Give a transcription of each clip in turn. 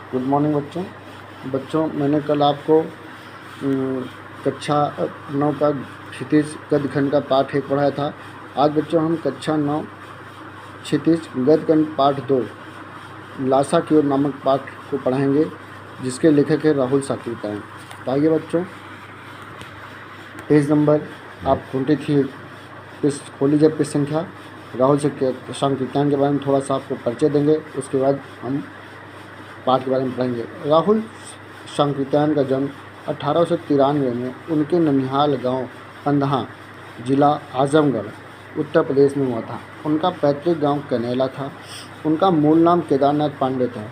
Good morning बच्चों। मैंने कल आपको कक्षा 9 का क्षितिज गद्य खंड का पाठ 1 पढ़ाया था। आज बच्चों हम कक्षा 9 क्षितिज गद्य खंड पाठ 2 लासा की ओर नामक पाठ को पढ़ाएंगे, जिसके लेखक है राहुल साकृत्यायन। तो आइए बच्चों, पेज नंबर आप 23 पेज खोल लीजिए। पेज संख्या राहुल साकृत्यायन के बारे में थोड़ा सा आपको परिचय देंगे, उसके बाद हम पाठ के बारे में पढ़ेंगे। राहुल साकृत्यायन का जन्म 1893 में उनके ननिहाल गांव पंदहा, जिला आजमगढ़, उत्तर प्रदेश में हुआ था। उनका पैतृक गांव कनेला था। उनका मूल नाम केदारनाथ पांडे था।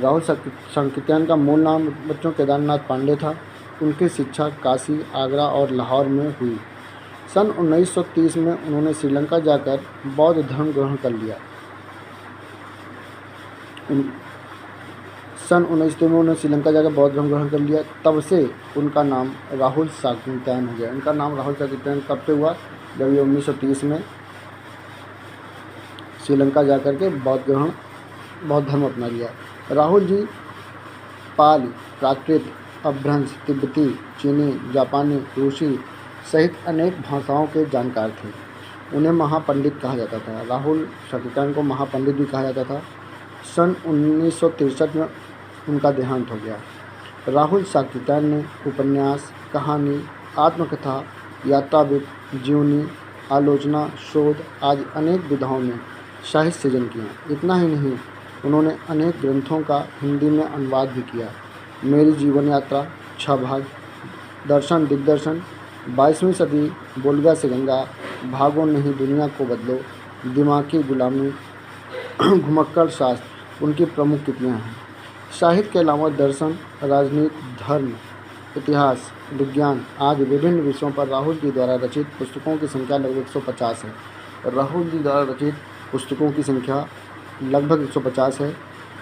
राहुल साकृत्यायन का मूल नाम बच्चों केदारनाथ पांडे था। उनकी शिक्षा काशी, आगरा और लाहौर में हुई। सन 1930 में उन्होंने श्रीलंका जाकर बौद्ध धर्म ग्रहण कर लिया। सन 1930 में उन्होंने श्रीलंका जाकर बौद्ध धर्म ग्रहण कर लिया। तब से उनका नाम राहुल साकृत्यायन हो गया। उनका नाम राहुल साकृत्यायन कब से हुआ? जब ये 1930 में श्रीलंका जाकर के बौद्ध धर्म अपना लिया। राहुल जी पाली, प्राकृत, अपभ्रंश, तिब्बती, चीनी, जापानी, रूसी सहित अनेक भाषाओं के जानकार थे। उन्हें महापंडित कहा जाता था। राहुल साकृत्यायन को महापंडित भी कहा जाता था। सन 1963 में उनका देहांत हो गया। राहुल साकृत्यायन ने उपन्यास, कहानी, आत्मकथा, यात्रावृत्त, जीवनी, आलोचना, शोध आदि अनेक विधाओं में साहित्य सृजन किया। इतना ही नहीं, उन्होंने अनेक ग्रंथों का हिंदी में अनुवाद भी किया। मेरी जीवन यात्रा, 6 भाग, दर्शन दिग्दर्शन, 22वीं सदी, बोलगा से गंगा, भागो नहीं दुनिया को बदलो, दिमागी गुलामी, घुमक्कड़ शास्त्र उनकी प्रमुख कृतियाँ हैं। साहित्य के अलावा दर्शन, राजनीति, धर्म, इतिहास, विज्ञान आदि विभिन्न विषयों पर राहुल जी द्वारा रचित पुस्तकों की संख्या लगभग 150 है। राहुल जी द्वारा रचित पुस्तकों की संख्या लगभग 150 है।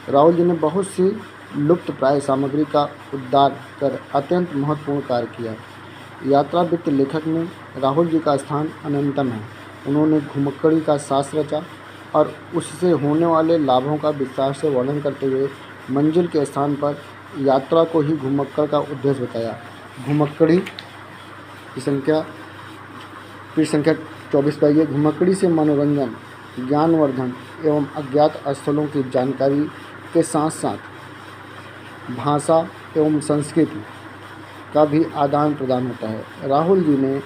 राहुल जी ने बहुत सी लुप्त प्राय सामग्री का उद्धार कर अत्यंत महत्वपूर्ण कार्य किया। यात्रावृत्त लेखक में राहुल जी का स्थान अनंतम है। उन्होंने घुमक्कड़ी का शास्त्र रचा और उससे होने वाले लाभों का विस्तार से वर्णन करते हुए मंजिल के स्थान पर यात्रा को ही घुमक्कड़ का उद्देश्य बताया। घुमक्कड़ी की संख्या 24 पाइए। घुमक्कड़ी से मनोरंजन, ज्ञानवर्धन एवं अज्ञात स्थलों की जानकारी के साथ साथ भाषा एवं संस्कृति का भी आदान प्रदान होता है। राहुल जी ने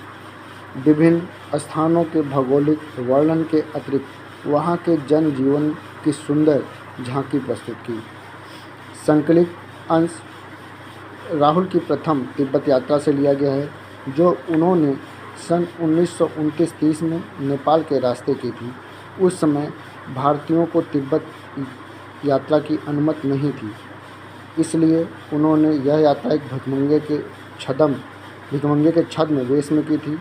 विभिन्न स्थानों के भौगोलिक वर्णन के अतिरिक्त वहाँ के जनजीवन की सुंदर झांकी प्रस्तुत की। संकलित अंश राहुल की प्रथम तिब्बत यात्रा से लिया गया है, जो उन्होंने सन 1929-30 में नेपाल के रास्ते की थी। उस समय भारतीयों को तिब्बत यात्रा की अनुमति नहीं थी, इसलिए उन्होंने यह यात्रा एक भिखमंगे के छद्म वेश में की थी।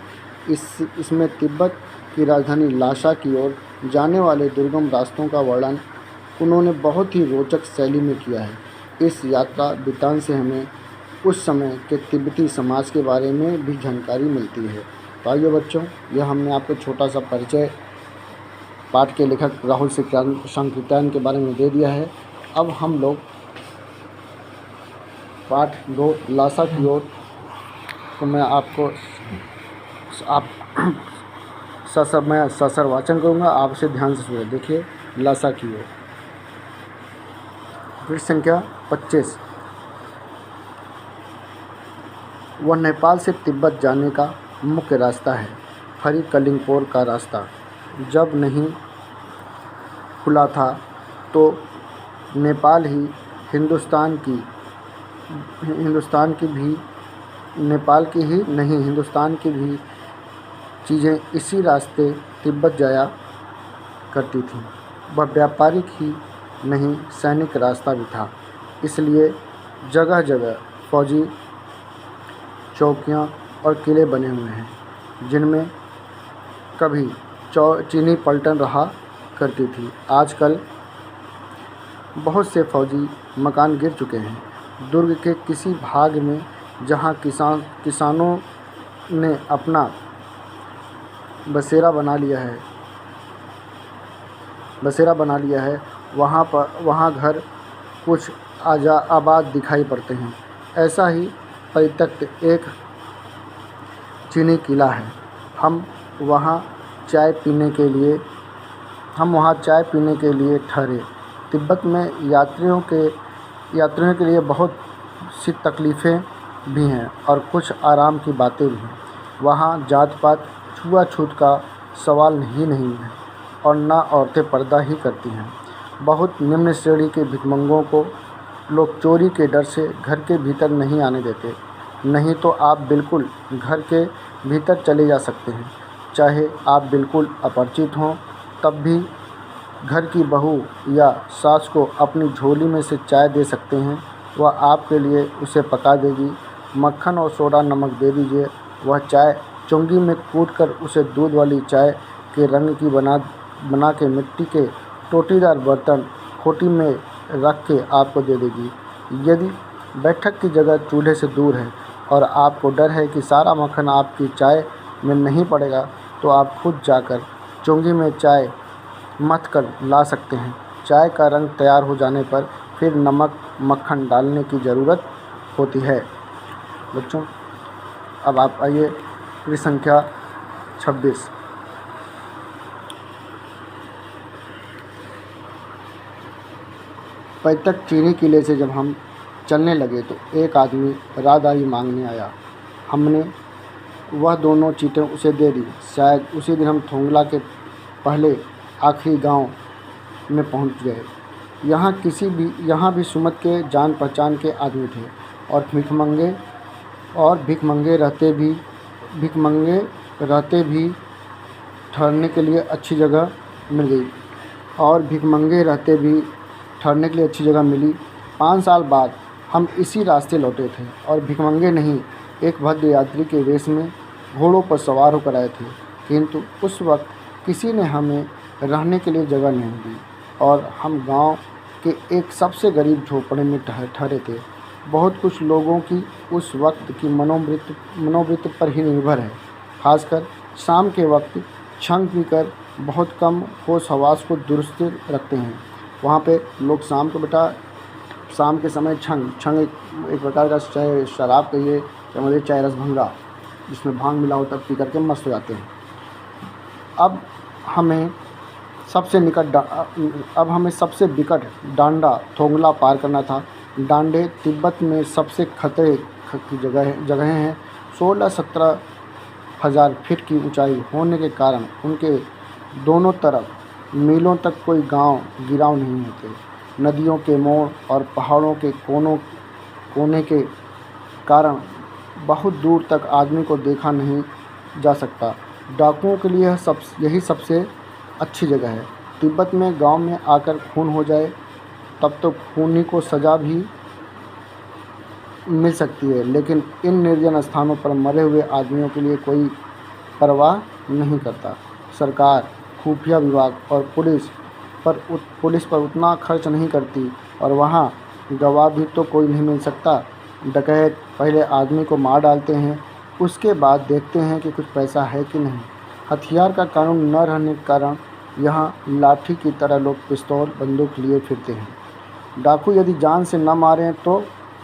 इसमें तिब्बत की राजधानी लासा की ओर जाने वाले दुर्गम रास्तों का वर्णन उन्होंने बहुत ही रोचक शैली में किया है। इस यात्रा वृत्तांत से हमें उस समय के तिब्बती समाज के बारे में भी जानकारी मिलती है। तो आइए बच्चों, यह हमने आपको छोटा सा परिचय पाठ के लेखक राहुल साकृत्यायन के बारे में दे दिया है। अब हम लोग पाठ 2 लासा की ओर को मैं आपको मैं ससर वाचन करूँगा, आप उसे ध्यान से सुनिए। देखिए, लासा की ओर, पृष्ठ संख्या 25। वह नेपाल से तिब्बत जाने का मुख्य रास्ता है। फरी कलिंगपोर का रास्ता जब नहीं खुला था तो नेपाल ही हिंदुस्तान की भी चीज़ें इसी रास्ते तिब्बत जाया करती थीं। वह व्यापारिक ही नहीं, सैनिक रास्ता भी था। इसलिए जगह जगह फौजी चौकियां और किले बने हुए हैं, जिनमें कभी चीनी पलटन रहा करती थी। आजकल बहुत से फौजी मकान गिर चुके हैं। दुर्ग के किसी भाग में जहां किसानों ने अपना बसेरा बना लिया है, वहाँ घर कुछ आबाद दिखाई पड़ते हैं। ऐसा ही परित्यक्त एक चीनी किला है। हम वहाँ चाय पीने के लिए ठहरे। तिब्बत में यात्रियों के लिए बहुत सी तकलीफ़ें भी हैं और कुछ आराम की बातें भी हैं। वहाँ जात-पात, छुआ-छूत का सवाल ही नहीं है और न औरतें पर्दा ही करती हैं। बहुत निम्न श्रेणी के भिखमंगों को लोग चोरी के डर से घर के भीतर नहीं आने देते। नहीं तो आप बिल्कुल घर के भीतर चले जा सकते हैं। चाहे आप बिल्कुल अपरिचित हों, तब भी घर की बहू या सास को अपनी झोली में से चाय दे सकते हैं। वह आपके लिए उसे पका देगी। मक्खन और सोडा नमक दे दीजिए। वह चाय चुंगी में कूटकर उसे दूध वाली चाय के रंग की बना के मिट्टी के टोटीदार बर्तन खोटी में रख के आपको दे देगी। यदि बैठक की जगह चूल्हे से दूर है और आपको डर है कि सारा मक्खन आपकी चाय में नहीं पड़ेगा, तो आप खुद जाकर चुंगी में चाय मथ कर ला सकते हैं। चाय का रंग तैयार हो जाने पर फिर नमक मक्खन डालने की ज़रूरत होती है। बच्चों, अब आप आइए पृष्ठ संख्या 26। पैतृक चीनी किले से जब हम चलने लगे तो एक आदमी राहदारी मांगने आया। हमने वह दोनों चीटें उसे दे दी। शायद उसी दिन हम थोंगला के पहले आखिरी गांव में पहुंच गए। यहाँ भी सुमत के जान पहचान के आदमी थे और भिखमंगे रहते भी ठहरने के लिए अच्छी जगह मिली। 5 साल बाद हम इसी रास्ते लौटे थे और भिखमंगे नहीं, एक भद्र यात्री के वेश में घोड़ों पर सवार होकर आए थे। किंतु उस वक्त किसी ने हमें रहने के लिए जगह नहीं दी और हम गांव के एक सबसे गरीब झोपड़े में ठहरे थे। बहुत कुछ लोगों की उस वक्त की मनोवृत्ति पर ही निर्भर है। खासकर शाम के वक्त छंग पीकर बहुत कम होश हवास को दुरुस्त रखते हैं। वहाँ पे लोग शाम के समय छंग एक प्रकार का चाहे शराब कहिए, चाहे चाय रसभंगा जिसमें भांग मिला होता है, पी करके मस्त हो जाते हैं। अब हमें सबसे विकट डांडा थोंगला पार करना था। डांडे तिब्बत में सबसे खतरे की जगहें हैं। 16-17 हज़ार फीट की ऊंचाई होने के कारण उनके दोनों तरफ मीलों तक कोई गिराव नहीं होते। नदियों के मोड़ और पहाड़ों के कोने के कारण बहुत दूर तक आदमी को देखा नहीं जा सकता। डाकुओं के लिए यही सबसे अच्छी जगह है। तिब्बत में गांव में आकर खून हो जाए तब तो खूनी को सज़ा भी मिल सकती है, लेकिन इन निर्जन स्थानों पर मरे हुए आदमियों के लिए कोई परवाह नहीं करता। सरकार, खुफिया विभाग और पुलिस पर उतना खर्च नहीं करती और वहाँ गवाह भी तो कोई नहीं मिल सकता। डकैत पहले आदमी को मार डालते हैं, उसके बाद देखते हैं कि कुछ पैसा है कि नहीं। हथियार का कानून न रहने के कारण यहाँ लाठी की तरह लोग पिस्तौल बंदूक लिए फिरते हैं। डाकू यदि जान से न मारें तो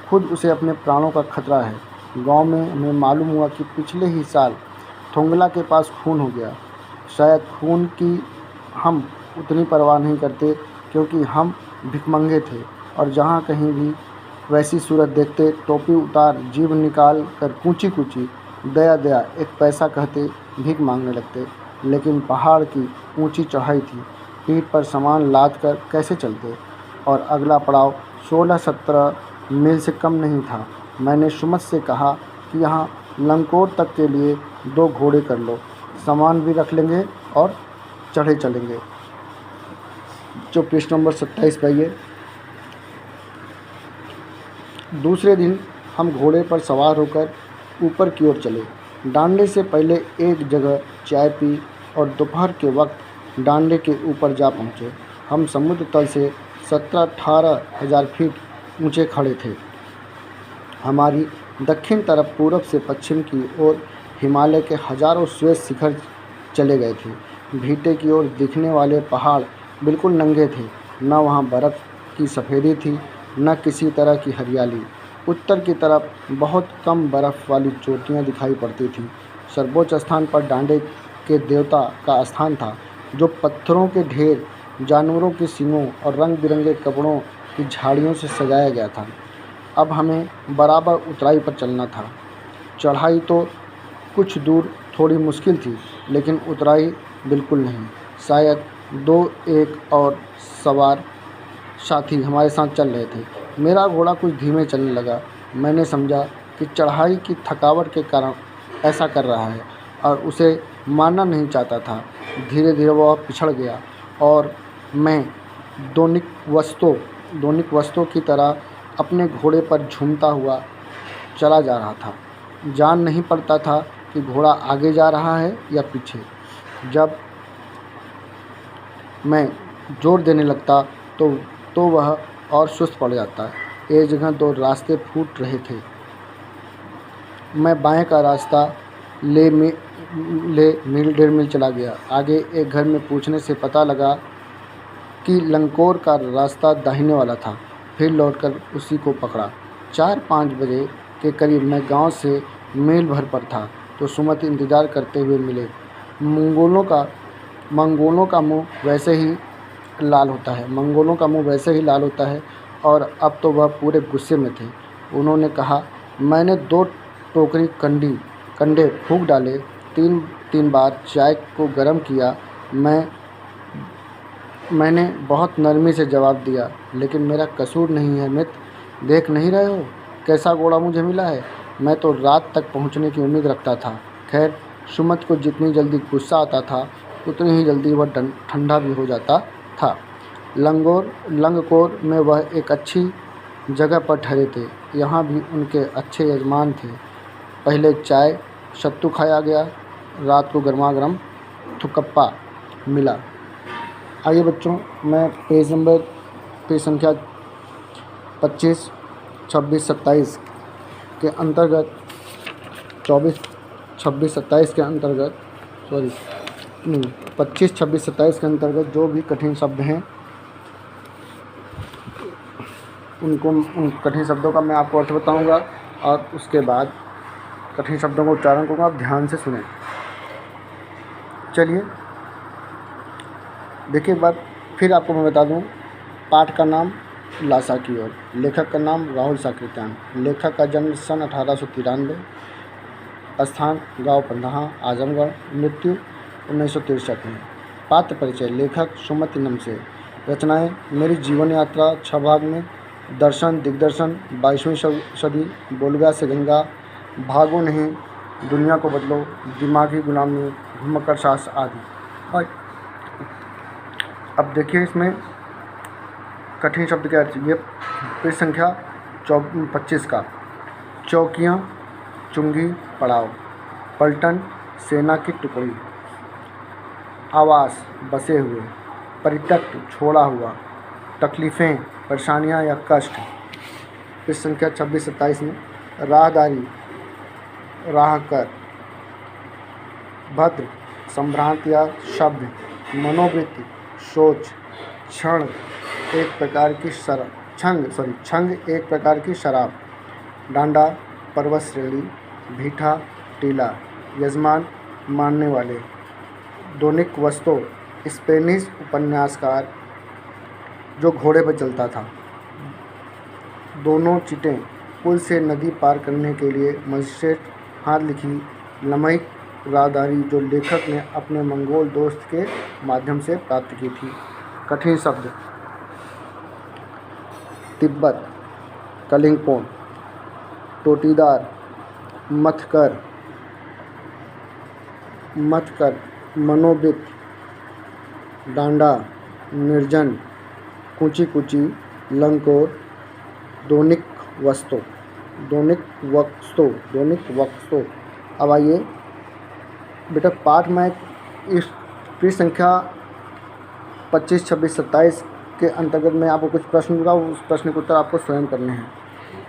खुद उसे अपने प्राणों का खतरा है। गांव में हमें मालूम हुआ कि पिछले ही साल थोंगला के पास खून हो गया। शायद खून की हम उतनी परवाह नहीं करते क्योंकि हम भिखमंगे थे और जहाँ कहीं भी वैसी सूरत देखते टोपी उतार जीभ निकाल कर कूची दया एक पैसा कहते भीख मांगने लगते। लेकिन पहाड़ की ऊंची चढ़ाई थी, पीठ पर सामान लाद कर कैसे चलते और अगला पड़ाव 16-17 मील से कम नहीं था। मैंने सुमत से कहा कि यहाँ लंकोर तक के लिए 2 घोड़े कर लो, सामान भी रख लेंगे और चढ़े चलेंगे। जो पृष्ठ नंबर 27 पे आइए। दूसरे दिन हम घोड़े पर सवार होकर ऊपर की ओर चले। डांडे से पहले एक जगह चाय पी और दोपहर के वक्त डांडे के ऊपर जा पहुँचे। हम समुद्र तल से 17-18 हज़ार फीट ऊंचे खड़े थे। हमारी दक्षिण तरफ पूरब से पश्चिम की ओर हिमालय के हजारों श्वेत शिखर चले गए थे। भीटे की ओर दिखने वाले पहाड़ बिल्कुल नंगे थे। न वहाँ बर्फ़ की सफ़ेदी थी न किसी तरह की हरियाली। उत्तर की तरफ बहुत कम बर्फ़ वाली चोटियाँ दिखाई पड़ती थीं। सर्वोच्च स्थान पर डांडे के देवता का स्थान था, जो पत्थरों के ढेर, जानवरों के सींगों और रंग बिरंगे कपड़ों की झाड़ियों से सजाया गया था। अब हमें बराबर ऊंचाई पर चलना था। चढ़ाई तो कुछ दूर थोड़ी मुश्किल थी, लेकिन उतराई बिल्कुल नहीं। शायद 2-1 और सवार साथी हमारे साथ चल रहे थे। मेरा घोड़ा कुछ धीमे चलने लगा। मैंने समझा कि चढ़ाई की थकावट के कारण ऐसा कर रहा है और उसे मारना नहीं चाहता था। धीरे धीरे वह पिछड़ गया और मैं दोनिक वस्तु की तरह अपने घोड़े पर झूमता हुआ चला जा रहा था। जान नहीं पड़ता था कि घोड़ा आगे जा रहा है या पीछे। जब मैं जोर देने लगता तो वह और सुस्त पड़ जाता। एक जगह 2 रास्ते फूट रहे थे। मैं बाएं का रास्ता ले मील 1.5 मील चला गया। आगे एक घर में पूछने से पता लगा कि लंकोर का रास्ता दाहिने वाला था। फिर लौटकर उसी को पकड़ा। 4-5 बजे के करीब मैं गांव से मील भर पर था तो सुमति इंतज़ार करते हुए मिले। मंगोलों का मुंह वैसे ही लाल होता है और अब तो वह पूरे गुस्से में थे। उन्होंने कहा, मैंने 2 टोकरी कंडे फूंक डाले, 3 बार चाय को गर्म किया। मैंने बहुत नरमी से जवाब दिया, लेकिन मेरा कसूर नहीं है मित्र। देख नहीं रहे हो कैसा घोड़ा मुझे मिला है। मैं तो रात तक पहुंचने की उम्मीद रखता था। खैर, सुमत को जितनी जल्दी गुस्सा आता था उतनी ही जल्दी वह ठंडा भी हो जाता था। लंगकोर में वह एक अच्छी जगह पर ठहरे थे। यहाँ भी उनके अच्छे यजमान थे। पहले चाय सत्तू खाया गया, रात को गर्मा-गर्म थुकप्पा मिला। आइए बच्चों, मैं पेज संख्या 25, 26, 27 के अंतर्गत 25, 26, 27 के अंतर्गत जो भी कठिन शब्द हैं उन कठिन शब्दों का मैं आपको अर्थ बताऊंगा और उसके बाद कठिन शब्दों का उच्चारण करूँगा। आप ध्यान से सुनें। चलिए देखिए, एक बार फिर आपको मैं बता दूं। पाठ का नाम लासा की ओर, लेखक का नाम राहुल साकृत्यान, लेखक का जन्म सन 1893, स्थान गांव पंधाहा आजमगढ़, मृत्यु 1963 में। पात्र परिचय, लेखक सुमति नमसे। रचनाएं, मेरी जीवन यात्रा 6 भाग में, दर्शन दिग्दर्शन, 22वीं सदी, बोलगा से गंगा, भागो नहीं, दुनिया को बदलो, दिमागी गुलामी, घुमक्कड़ सास आदि। अब देखिए इसमें कठिन शब्द क्या है। ये पेज संख्या 25 का। चौकियाँ, चुंगी, पड़ाव, पलटन, सेना की टुकड़ी, आवास, बसे हुए, परित्यक्त, छोड़ा हुआ, तकलीफ़ें, परेशानियाँ या कष्ट। पेज संख्या 26-27 में राहदारी, राहकर, भद्र, संभ्रांत या शब्द, मनोवृत्ति, सोच, छंग एक प्रकार की शराब, डांडा, पर्वत श्रेणी, भीठा, टीला, यजमान, मानने वाले, दोनिक वस्तु, स्पेनिश उपन्यासकार जो घोड़े पर चलता था, दोनों चिटें, पुल से नदी पार करने के लिए मजिस्ट्रेट, हाथ लिखी लम्हाई राहदारी जो लेखक ने अपने मंगोल दोस्त के माध्यम से प्राप्त की थी। कठिन शब्द, तिब्बत, कलिंगपोंग, टोटीदार, मथकर, मनोवृत्त, डांडा, निर्जन, कूची कूची, लंकोर, दोनिक वस्तु। अब आइए बेटा, पाठ में इस पृष्ठ संख्या 25, 26, 27 के अंतर्गत मैं आपको कुछ प्रश्न दूंगा, उस प्रश्न के उत्तर आपको स्वयं करने हैं।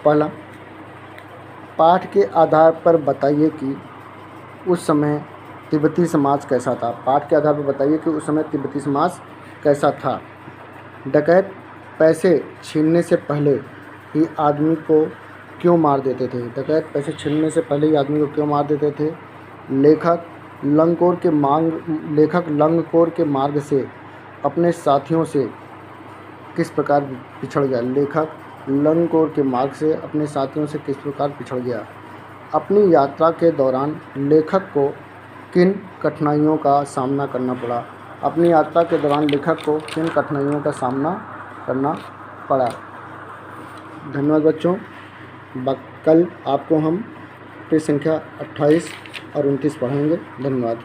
पहला, पाठ के आधार पर बताइए कि उस समय तिब्बती समाज कैसा था। पाठ के आधार पर बताइए कि उस समय तिब्बती समाज कैसा था। डकैत पैसे छीनने से पहले ही आदमी को क्यों मार देते थे? डकैत पैसे छीनने से पहले ही आदमी को क्यों मार देते थे? लेखक लंगकोर के मार्ग से अपने साथियों से किस प्रकार पिछड़ गया? लेखक लंगकोर के मार्ग से अपने साथियों से किस प्रकार पिछड़ गया? अपनी यात्रा के दौरान लेखक को किन कठिनाइयों का सामना करना पड़ा? अपनी यात्रा के दौरान लेखक को किन कठिनाइयों का सामना करना पड़ा? धन्यवाद बच्चों। कल आपको हम पेज संख्या 28 और 29 पढ़ाएंगे। धन्यवाद।